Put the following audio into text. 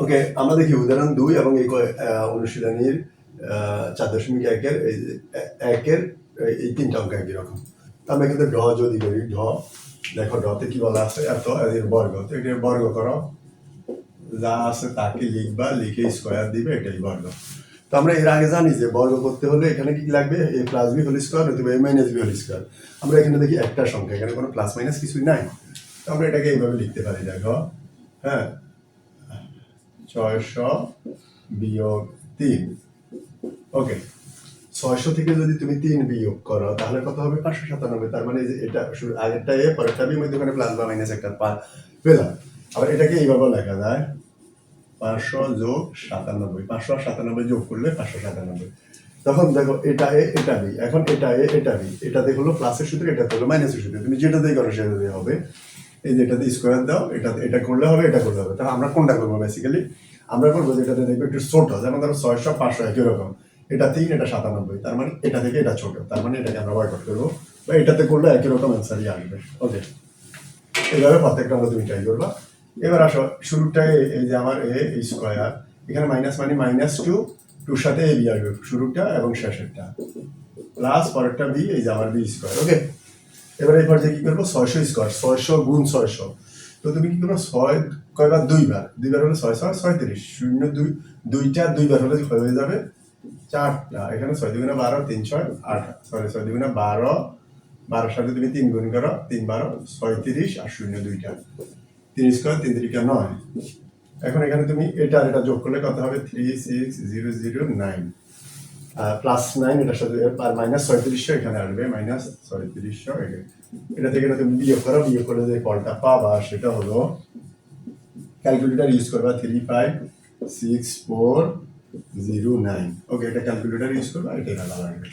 ওকে, আমরা দেখি উদাহরণ 2 এবং এই অনুশীলনীর 4.1-এর একের এই 3টা অঙ্ক একই রকম। আমরা কিন্তু ঢ যদি করি, ঢ দেখো ঢতে কি বলা আছে, এত এর বর্গ, তো এটার বর্গ করো, যা আছে তাকে লিখবা, লিখে স্কয়ার দিবে, এটাই বর্গ। তো আমরা এর আগে জানি যে বর্গ করতে হলে এখানে কি লাগবে, a plus b whole square অথবা a minus b whole square. আমরা এখানে দেখি একটা সংখ্যা, এখানে কোনো প্লাস মাইনাস কিছুই নাই, তো আমরা এটাকে এইভাবে লিখতে পারি। দেখো, হ্যাঁ, 600 বিয়োগ 3। ওকে, 600 থেকে যদি তুমি 3 বিয়োগ করো তাহলে কত হবে? 597। তার মানে যে এটা আগেরটা এ পরেরটা বি, মধ্যে ওখানে প্লাস বা মাইনাস একটা পেলাম। আবার এটাকে এইভাবে লেখা যায় 500 যোগ 97। 500 আর 97 যোগ করলে 597। তখন দেখো এটা এ এটা বি, এখন এটা এ এটা বি, এটাতে হলো প্লাসের সূত্র, এটাতে হলো মাইনাসের সূত্র। তুমি যেটাতেই করো সেটাতেই হবে। এই যে এটাতে স্কোয়ার দাও, এটা করলে হবে, এটা করলে হবে। তাহলে আমরা কোনটা করবো? বেসিক্যালি আমরা করবো যেটাতে দেখবো একটু ছোট, যেমন ধরো 600 500 একই রকম, এটা 3 এটা 97, তার মানে এটা থেকে এটা ছোট, তার মানে এটাকে আমরা বয়কট করবো, বা এটাতে করলে একই রকম অ্যান্সারই আসবে। ওকে, এইভাবে প্রত্যেকটা আমরা তুমি ট্রাই করবা। এবার আসো শুরুটাই, এই যে আমার এ স্কোয়ার, এখানে মাইনাস মানে -2, 2 সাথে এ বি আসবে, শুরুটা এবং শেষেরটা, প্লাস পরেরটা বি, এই যে আমার বি স্কোয়ার। ওকে, এবার এই পর্যায়ে কি করবো? 600 স্কোয়ার, 600 গুণ 600। তো তুমি কি করবো? 6 কয়বার? 2বার, 2বার হলে 6 6 36, 0 2, 2টা 2বার হলে হয়ে যাবে 4টা। এখানে 6 2 12, 3 6 8, সরি 6 2 12, 12 সাথে তুমি 3 গুণ করো, 3 12 36 আর 0 2টা, 3 স্কোয়ার 3 3 9। এখন এখানে তুমি এটা এটা যোগ করলে কত হবে? 36009 প্লাস 9, এটার সাথে আর মাইনাস 3600 এখানে আসবে, মাইনাস 3600। এটা থেকে তুমি বিয়োগ করো, বিয়োগ করলে যে ফলটা পাবা সেটা হলো, ক্যালকুলেটর ইউজ করবা 3564009। ওকে, এটা ক্যালকুলেটর ইউজ করবা, এটা ভালো লাগবে।